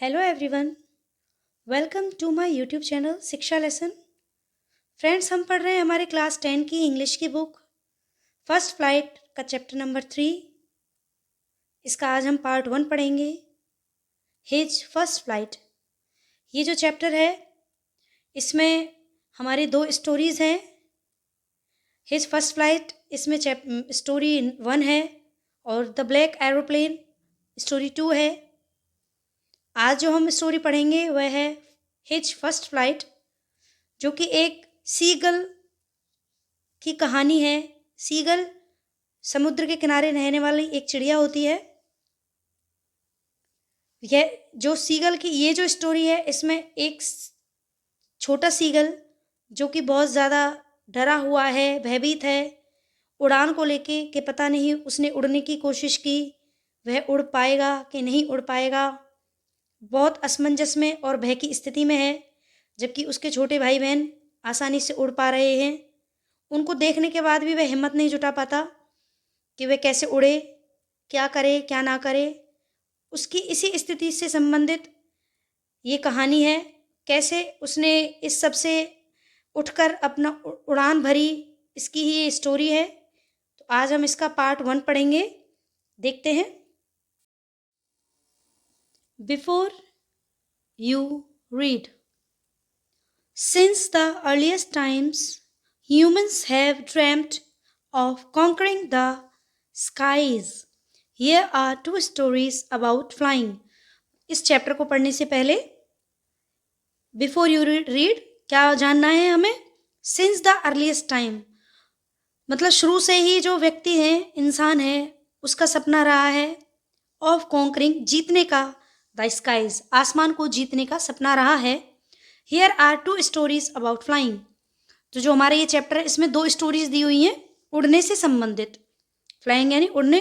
Hello everyone, welcome to my YouTube channel Shiksha lesson. Friends, हम पढ़ रहे हैं हमारे क्लास 10 की इंग्लिश की बुक फर्स्ट फ्लाइट का चैप्टर नंबर 3। इसका आज हम पार्ट 1 पढ़ेंगे, हिज फर्स्ट फ्लाइट। ये जो चैप्टर है इसमें हमारी दो स्टोरीज़ हैं। हिज फर्स्ट फ्लाइट इसमें स्टोरी 1 है और द ब्लैक एरोप्लेन स्टोरी 2 है। आज जो हम स्टोरी पढ़ेंगे वह है हिज फर्स्ट फ्लाइट, जो कि एक सीगल की कहानी है। सीगल समुद्र के किनारे रहने वाली एक चिड़िया होती है। यह जो सीगल की ये जो स्टोरी है, इसमें एक छोटा सीगल जो कि बहुत ज़्यादा डरा हुआ है, भयभीत है उड़ान को लेके कि पता नहीं उसने उड़ने की कोशिश की, वह उड़ पाएगा कि नहीं उड़ पाएगा। बहुत असमंजस में और भय की स्थिति में है, जबकि उसके छोटे भाई बहन आसानी से उड़ पा रहे हैं। उनको देखने के बाद भी वह हिम्मत नहीं जुटा पाता कि वह कैसे उड़े, क्या करे क्या ना करे। उसकी इसी स्थिति से संबंधित ये कहानी है, कैसे उसने इस सब से उठकर अपना उड़ान भरी, इसकी ही ये स्टोरी है। तो आज हम इसका पार्ट 1 पढ़ेंगे, देखते हैं। Before you read. Since the earliest times, humans have dreamt of conquering the skies. Here are two stories about flying. इस चैप्टर को पढ़ने से पहले बिफोर यू रीड क्या जानना है हमें? सिंस द अर्लीस्ट टाइम मतलब शुरू से ही जो व्यक्ति है, इंसान है, उसका सपना रहा है ऑफ कॉन्करिंग जीतने का, द स्काइज आसमान को जीतने का सपना रहा है। Here are two stories about flying. तो जो हमारा ये चैप्टर है इसमें दो स्टोरीज दी हुई हैं उड़ने से संबंधित। फ्लाइंग यानी उड़ने।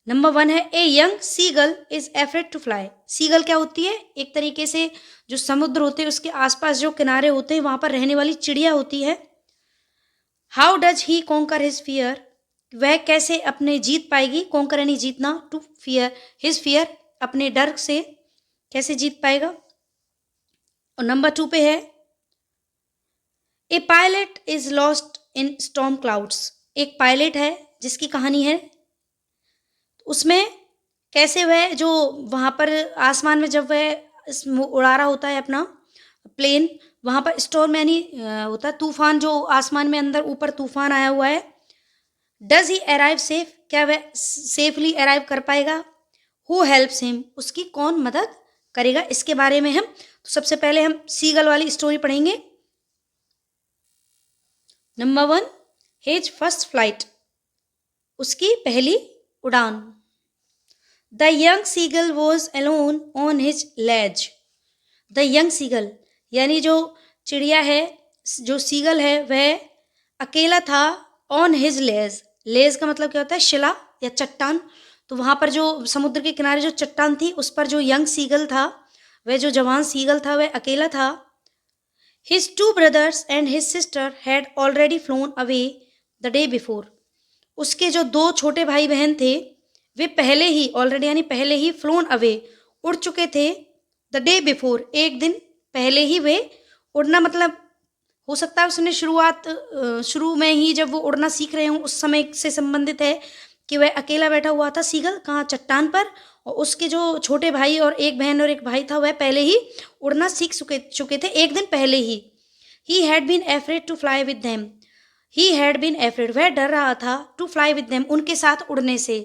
नंबर 1 है a young seagull is afraid to fly. Seagull क्या होती है? एक तरीके से जो समुद्र होते हैं उसके आसपास जो किनारे होते हैं वहां पर रहने वाली चिड़िया होती है। How does he conquer his fear, वह कैसे अपने जीत पाएगी, कॉन्कर यानी जीतना, टू फियर हिज फियर अपने डर से कैसे जीत पाएगा। और नंबर 2 पे है a pilot is lost in storm clouds. एक पायलट है जिसकी कहानी है, उसमें कैसे वह जो वहाँ पर आसमान में जब वह उड़ा रहा होता है अपना प्लेन, वहाँ पर स्टॉर्म यानी होता है तूफान, जो आसमान में अंदर ऊपर तूफान आया हुआ है। डज ही अराइव सेफ, क्या वह सेफली अराइव कर पाएगा। हु हेल्प्स हिम, उसकी कौन मदद करेगा, इसके बारे में हम तो सबसे पहले हम सीगल वाली स्टोरी पढ़ेंगे। नंबर 1 हिज फर्स्ट फ्लाइट, उसकी पहली उड़ान। The young seagull was alone on his ledge. The young seagull यानी जो चिड़िया है, जो सीगल है, वह अकेला था ऑन हिज लेज। लेज का मतलब क्या होता है? शिला या चट्टान। तो वहाँ पर जो समुद्र के किनारे जो चट्टान थी उस पर जो यंग सीगल था, वह जो जवान सीगल था, वह अकेला था। His 2 brothers and his sister had already phloem away the day before. उसके जो 2 छोटे भाई बहन थे वे पहले ही ऑलरेडी यानी पहले ही फ्लोन अवे उड़ चुके थे। द डे बिफोर एक दिन पहले ही वे उड़ना, मतलब हो सकता है उसने शुरू में ही जब वो उड़ना सीख रहे हों उस समय से संबंधित है कि वह अकेला बैठा हुआ था सीगल कहाँ, चट्टान पर, और उसके जो छोटे भाई और एक बहन और एक भाई था वह पहले ही उड़ना सीख चुके थे एक दिन पहले ही। He had been afraid to fly with them. He had been afraid, वह डर रहा था, टू फ्लाई विद देम उनके साथ उड़ने से।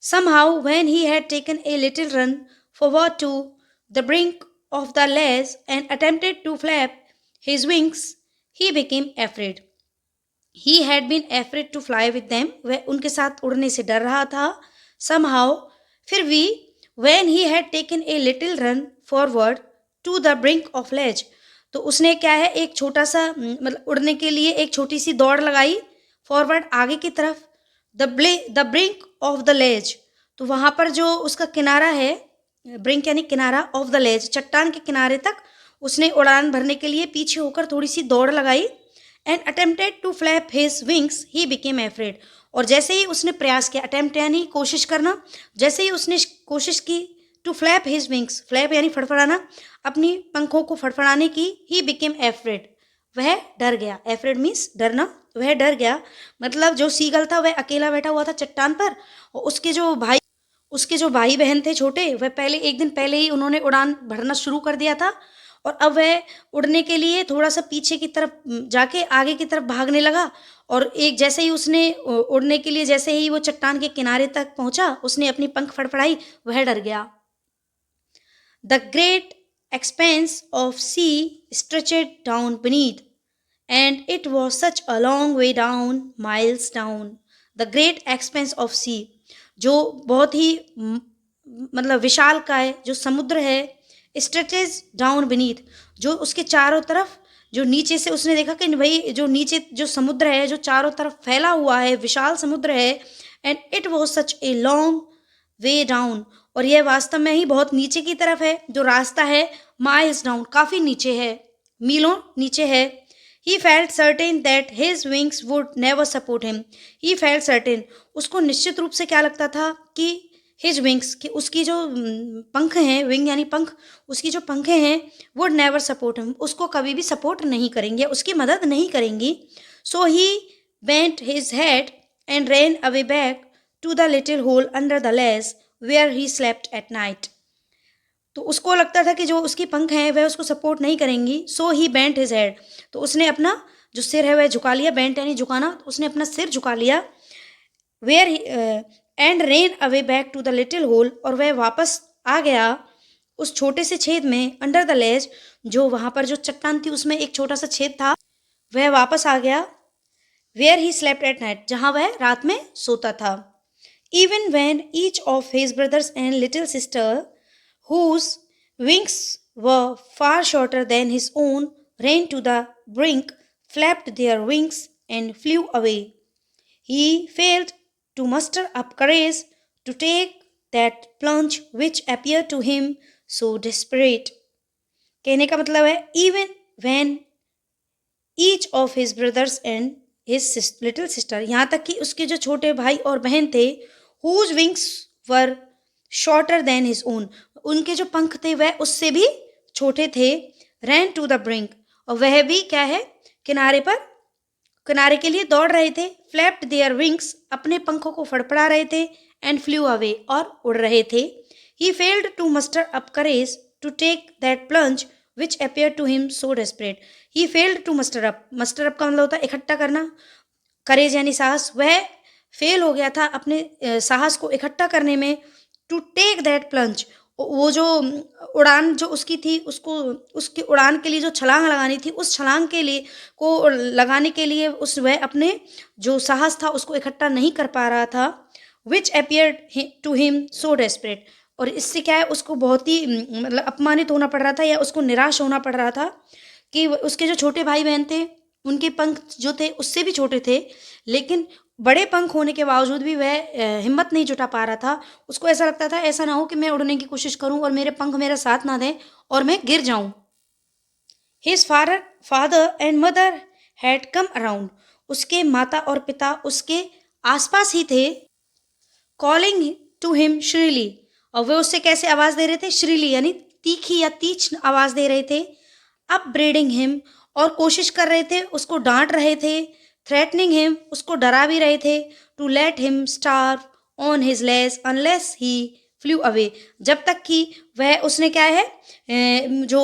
Somehow when he had taken a little run forward to the brink of the ledge and attempted to flap his wings, he became afraid. He had been afraid to fly with them. वह उनके साथ उड़ने से डर रहा था। Somehow फिर भी when he had taken a little run forward to the brink of ledge, तो उसने क्या है एक छोटा सा मतलब उड़ने के लिए एक छोटी सी दौड़ लगाई फॉरवर्ड आगे की तरफ। The brink of the ledge, तो वहाँ पर जो उसका किनारा है, ब्रिंक यानी किनारा, ऑफ द लेज चट्टान के किनारे तक उसने उड़ान भरने के लिए पीछे होकर थोड़ी सी दौड़ लगाई। And attempted to flap his wings he became afraid, और जैसे ही उसने प्रयास किया, अटेम्प्ट यानी कोशिश करना, जैसे ही उसने कोशिश की to flap his wings, flap यानी फड़फड़ाना, अपनी पंखों को फड़फड़ाने की, ही बिकेम एफ्रेड, वह डर गया, एफ्रेड मीन्स डरना, वह डर गया, मतलब जो सीगल था वह अकेला बैठा हुआ था चट्टान पर, और उसके जो भाई बहन थे छोटे, वह पहले एक दिन पहले ही उन्होंने उड़ान भरना शुरू कर दिया था, और अब वह उड़ने के लिए थोड़ा सा पीछे की तरफ जाके आगे की तरफ भागने लगा, और एक जैसे ही उसने उड़ने के लिए जैसे ही वो चट्टान के किनारे तक पहुंचा, उसने अपनी पंख फड़फड़ाई, वह डर गया। The great expanse of sea stretched down beneath, and it was such a long way down, miles down. The great expanse of sea, जो बहुत ही मतलब विशाल का है, जो समुद्र है, stretches down beneath, जो उसके चारों तरफ, जो नीचे से उसने देखा कि भाई जो नीचे जो समुद्र है, जो चारों तरफ फैला हुआ है, विशाल समुद्र है, and it was such a long way down, और यह वास्तव में ही बहुत नीचे की तरफ है, जो रास्ता है माइल्स डाउन, काफी नीचे है, मीलों नीचे है। He felt certain that his wings would never support him, he felt certain, उसको निश्चित रूप से क्या लगता था कि हिज विंग्स, कि उसकी जो पंख हैं, विंग यानी पंख, उसकी जो पंखें हैं, वुड नेवर सपोर्ट हिम, उसको कभी भी सपोर्ट नहीं करेंगे, उसकी मदद नहीं करेंगी। So he bent his head and ran away back to the little hole under the ledge where he slept at night. तो उसको लगता था कि जो उसकी पंख हैं वह उसको सपोर्ट नहीं करेंगी। So he bent his head, तो उसने अपना जो सिर है वह झुका लिया, बेंट यानी झुकाना, तो उसने अपना सिर झुका लिया। Where and ran away back to the little hole, और वह वापस आ गया उस छोटे से छेद में, अंडर द लेज, जो वहाँ पर जो चट्टान थी उसमें एक छोटा सा छेद था, वह वापस आ गया। Where he slept at night, जहाँ वह रात में सोता था। Even when each of his brothers and little sister, whose wings were far shorter than his own, ran to the brink, flapped their wings, and flew away, he failed to muster up courage to take that plunge which appeared to him so desperate. कहने का मतलब है, even when each of his brothers and his little sister, यहाँ तक कि उसके जो छोटे भाई और बहन थे, whose wings were shorter than his own, उनके जो पंख थे वह उससे भी छोटे थे, ran to the brink, और वह भी क्या है, किनारे पर, किनारे के लिए दौड़ रहे थे, flapped their wings, अपने पंखों को फड़फड़ा रहे थे, and flew away, और उड़ रहे थे। he failed to muster up courage to take that plunge which appeared to him so desperate. he failed to muster up, muster up का मतलब होता है इकट्ठा करना, करेज यानी साहस, वह फेल हो गया था अपने साहस को इकट्ठा करने में, टू टेक दैट प्लंज, वो जो उड़ान जो उसकी थी, उसको उसकी उड़ान के लिए जो छलांग लगानी थी, उस छलांग के लिए को लगाने के लिए उस वह अपने जो साहस था उसको इकट्ठा नहीं कर पा रहा था। Which appeared to him so desperate, और इससे क्या है, उसको बहुत ही मतलब अपमानित होना पड़ रहा था, या उसको निराश होना पड़ रहा था कि उसके जो छोटे भाई बहन थे उनके पंख जो थे उससे भी छोटे थे, लेकिन बड़े पंख होने के बावजूद भी वह हिम्मत नहीं जुटा पा रहा था। उसको ऐसा लगता था, ऐसा ना हो कि मैं उड़ने की कोशिश करूं और मेरे पंख मेरा साथ ना दें और मैं गिर जाऊं। His father and mother had come around, उसके माता और पिता उसके आसपास ही थे। कॉलिंग टू हिम श्रीली, और वे उससे कैसे आवाज दे रहे थे, श्रीली यानी तीखी या तीक्ष्ण आवाज दे रहे थे। अपब्रेडिंग हिम, और कोशिश कर रहे थे, उसको डांट रहे थे। थ्रेटनिंग हिम, उसको डरा भी रहे थे। To let him starve on his ledge unless he flew away, जब तक कि वह उसने क्या है जो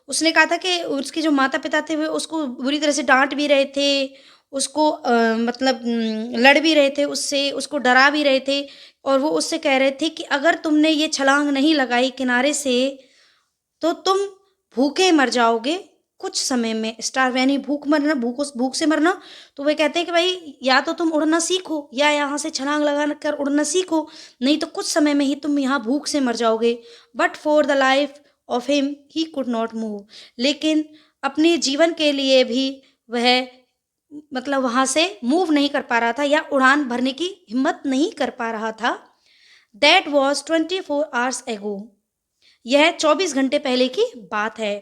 उसने कहा था कि उसके जो माता पिता थे वे उसको बुरी तरह से डांट भी रहे थे, उसको मतलब लड़ भी रहे थे उससे, उसको डरा भी रहे थे, और वो उससे कह रहे थे कि अगर तुमने ये छलांग नहीं लगाई किनारे से तो तुम भूखे मर जाओगे कुछ समय में। स्टार्व यानी भूख मरना, भूख से मरना। तो वे कहते हैं कि भाई या तो तुम उड़ना सीखो या यहाँ से छलांग लगा कर उड़ना सीखो, नहीं तो कुछ समय में ही तुम यहाँ भूख से मर जाओगे। But for the life of him he could not move, लेकिन अपने जीवन के लिए भी वह मतलब वहाँ से मूव नहीं कर पा रहा था या उड़ान भरने की हिम्मत नहीं कर पा रहा था। दैट वॉज 24 आवर्स एगो, यह 24 घंटे पहले की बात है।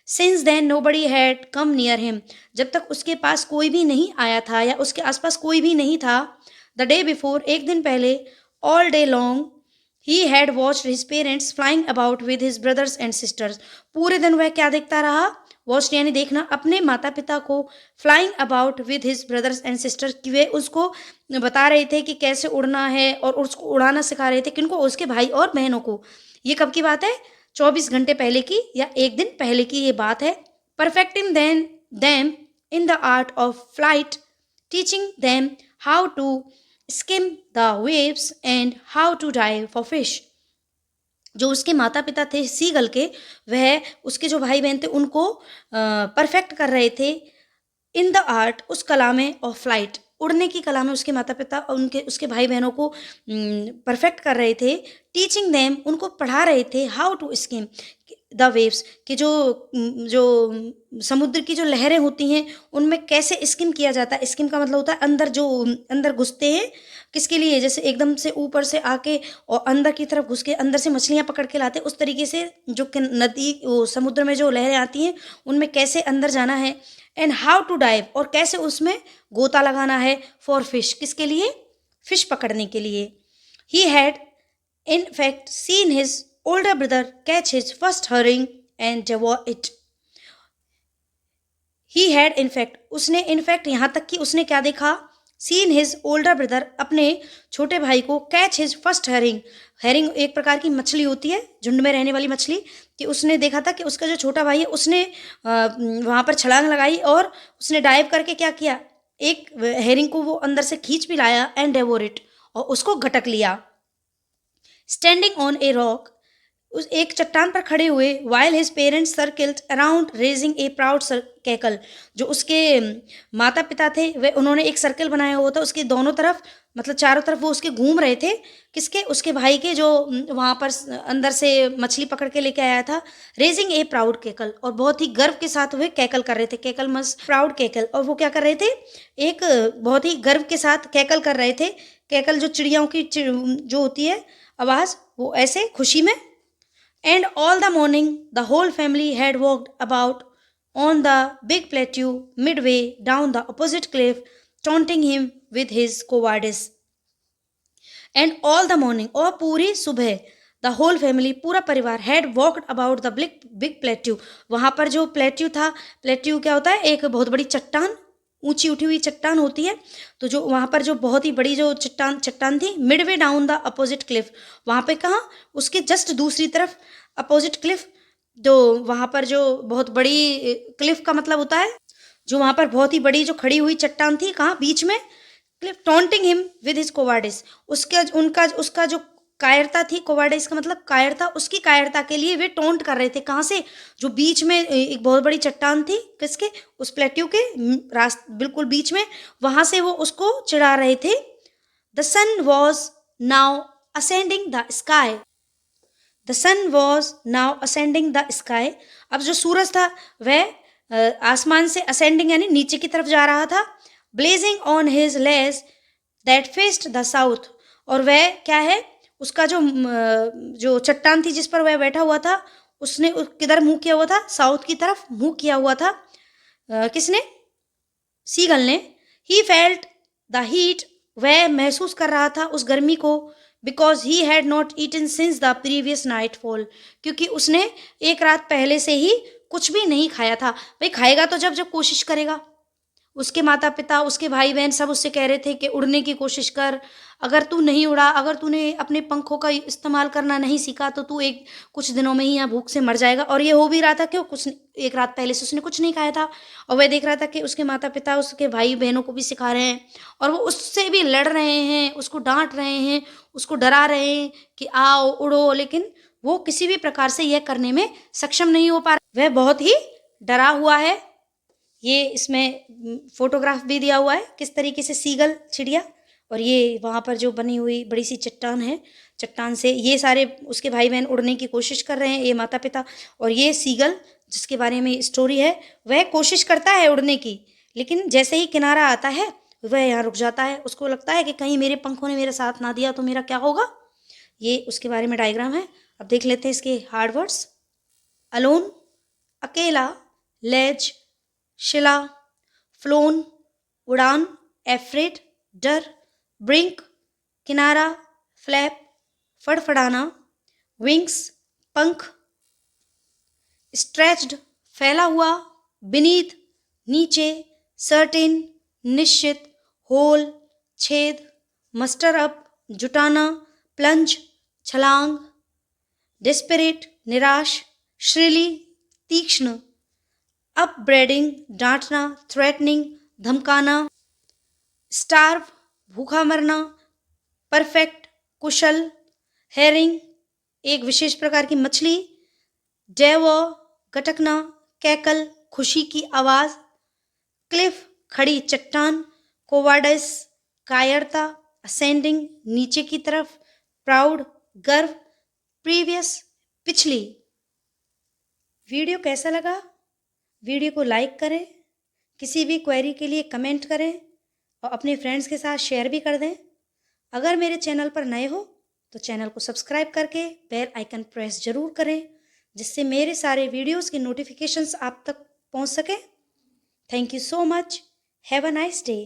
Since then nobody had come near him, जब तक उसके पास कोई भी नहीं आया था या उसके आसपास कोई भी नहीं था। द डे बिफोर, एक दिन पहले। All day long He had watched his parents flying about with his brothers and sisters. पूरे दिन वह क्या देखता रहा? वॉच यानी देखना, अपने माता पिता को flying about with his brothers and sisters, कि वे उसको बता रहे थे कि कैसे उड़ना है और उसको उड़ाना सिखा रहे थे। किनको? उसके भाई और बहनों को। ये कब की बात है? 24 घंटे पहले की या एक दिन पहले की ये बात है। Perfecting them in the art of flight, teaching them how to skim the waves and how to dive for fish. जो उसके माता पिता थे सीगल के, वह उसके जो भाई बहन थे उनको परफेक्ट कर रहे थे इन द आर्ट, उस कला में, ऑफ फ्लाइट, उड़ने की कला में। उसके माता पिता और उनके उसके भाई बहनों को परफेक्ट कर रहे थे। टीचिंग देम, उनको पढ़ा रहे थे, how to skim the waves, कि जो समुद्र की जो लहरें होती हैं उनमें कैसे स्किम किया जाता है। स्किम का मतलब होता है अंदर, जो अंदर घुसते हैं। किसके लिए? जैसे एकदम से ऊपर से आके और अंदर की तरफ घुस के अंदर से मछलियां पकड़ के लाते हैं, उस तरीके से जो नदी, वो समुद्र में जो लहरें आती हैं उनमें कैसे अंदर जाना है। एंड हाउ टू डाइव, और कैसे उसमें गोता लगाना है। फॉर फिश, किसके लिए? फिश पकड़ने के लिए। He had in fact seen his older brother catch his first herring and devour it. He had in fact, उसने इनफैक्ट यहाँ तक कि उसने क्या देखा? सीन हिज ओल्डर ब्रदर, अपने छोटे भाई को, catch his first herring, herring एक प्रकार की मछली होती है, झुंड में रहने वाली मछली, कि उसने देखा था कि उसका जो छोटा भाई है उसने वहाँ पर छलांग लगाई और उसने डाइव करके क्या किया? एक हेरिंग को वो अंदर से खींच भी लाया, एंड डेवोर इट, और उसको घटक लिया। स्टैंडिंग ऑन ए रॉक, उस एक चट्टान पर खड़े हुए, while his parents circled around raising ए प्राउड कैकल, जो उसके माता पिता थे वे, उन्होंने एक सर्कल बनाया हुआ था उसके दोनों तरफ, मतलब चारों तरफ वो उसके घूम रहे थे। किसके? उसके भाई के, जो वहाँ पर अंदर से मछली पकड़ के लेके आया था। रेजिंग ए प्राउड कैकल, और बहुत ही गर्व के साथ वे कैकल कर रहे थे। कैकल मस प्राउड कैकल, और वो क्या कर रहे थे? एक बहुत ही गर्व के साथ कैकल कर रहे थे। कैकल जो चिड़ियाओं की जो होती है आवाज़, वो ऐसे खुशी में। And all the morning, the whole family had walked about on the big plateau midway down the opposite cliff, taunting him with his cowardice. And all the morning, और पूरी सुबह, द होल फैमिली, पूरा परिवार, had walked about the big plateau, वहाँ पर जो plateau था, plateau क्या होता है? एक बहुत बड़ी चट्टान, ऊंची उठी हुई चट्टान होती है। तो जो वहाँ पर जो बहुत ही बड़ी जो चट्टान थी, Midway down the opposite Cliff, वहाँ पे कहाँ? उसके जस्ट दूसरी तरफ अपोजिट क्लिफ, जो वहाँ पर जो बहुत बड़ी क्लिफ का मतलब होता है जो वहाँ पर बहुत ही बड़ी जो खड़ी हुई चट्टान थी, कहाँ? बीच में Cliff. Taunting him with his cowardice, उसका जो कायरता थी, कोवार्डिस का मतलब कायरता, उसकी कायरता के लिए वे टोंट कर रहे थे। कहाँ से? जो बीच में एक बहुत बड़ी चट्टान थी, किसके? उस प्लेट्यू के बिल्कुल बीच में, वहाँ से वो उसको चिढ़ा रहे थे। The sun was now ascending the sky, the sun was now ascending the sky, अब जो सूरज था वह आसमान से असेंडिंग यानी नीचे की तरफ जा रहा था। Blazing on his ledge that faced the south, और वह क्या है? उसका जो चट्टान थी जिस पर वह बैठा हुआ था, उसने किधर मुंह किया हुआ था? साउथ की तरफ मुंह किया हुआ था। किसने? सीगल ने। ही फेल्ट द हीट, वह महसूस कर रहा था उस गर्मी को। Because he had not eaten since the previous nightfall, क्योंकि उसने एक रात पहले से ही कुछ भी नहीं खाया था। भाई खाएगा तो जब जब कोशिश करेगा। उसके माता पिता, उसके भाई बहन सब उससे कह रहे थे कि उड़ने की कोशिश कर, अगर तू नहीं उड़ा, अगर तूने अपने पंखों का इस्तेमाल करना नहीं सीखा तो तू एक कुछ दिनों में ही यहाँ भूख से मर जाएगा। और ये हो भी रहा था कि कुछ एक रात पहले से उसने कुछ नहीं खाया था, और वह देख रहा था कि उसके माता पिता उसके भाई बहनों को भी सिखा रहे हैं और वो उससे भी लड़ रहे हैं, उसको डांट रहे हैं, उसको डरा रहे हैं कि आओ उड़ो, लेकिन वो किसी भी प्रकार से यह करने में सक्षम नहीं हो पा रहा। वह बहुत ही डरा हुआ है। ये इसमें फोटोग्राफ भी दिया हुआ है किस तरीके से सीगल, चिड़िया, और ये वहाँ पर जो बनी हुई बड़ी सी चट्टान है, चट्टान से ये सारे उसके भाई बहन उड़ने की कोशिश कर रहे हैं, ये माता पिता। और ये सीगल जिसके बारे में स्टोरी है, वह कोशिश करता है उड़ने की, लेकिन जैसे ही किनारा आता है वह यहाँ रुक जाता है। उसको लगता है कि कहीं मेरे पंखों ने मेरा साथ ना दिया तो मेरा क्या होगा। ये उसके बारे में डायग्राम है। अब देख लेते हैं इसके हार्ड वर्ड्स। अलोन, अकेला, लेज, शिला, फ्लोन, उड़ान, एफ्रेड, डर, ब्रिंक, किनारा, फ्लैप, फड़फड़ाना, विंग्स पंख, स्ट्रेच्ड फैला हुआ, बीनीथ नीचे, सर्टेन निश्चित, होल छेद, मस्टर अप जुटाना, प्लंज छलांग, डेस्परेट निराश, श्रीली तीक्ष्ण, अपब्रेडिंग डांटना, थ्रेटनिंग धमकाना, स्टार्व भूखा मरना, परफेक्ट कुशल, हेरिंग एक विशेष प्रकार की मछली, डेवो गटकना, कैकल खुशी की आवाज, क्लिफ खड़ी चट्टान, कोवार्डिस कायरता, असेंडिंग नीचे की तरफ, प्राउड गर्व, प्रीवियस पिछली। वीडियो कैसा लगा? वीडियो को लाइक करें, किसी भी क्वेरी के लिए कमेंट करें और अपने फ्रेंड्स के साथ शेयर भी कर दें। अगर मेरे चैनल पर नए हो तो चैनल को सब्सक्राइब करके बेल आइकन प्रेस जरूर करें, जिससे मेरे सारे वीडियोस की नोटिफिकेशंस आप तक पहुंच सके। Thank you so much. Have a nice day.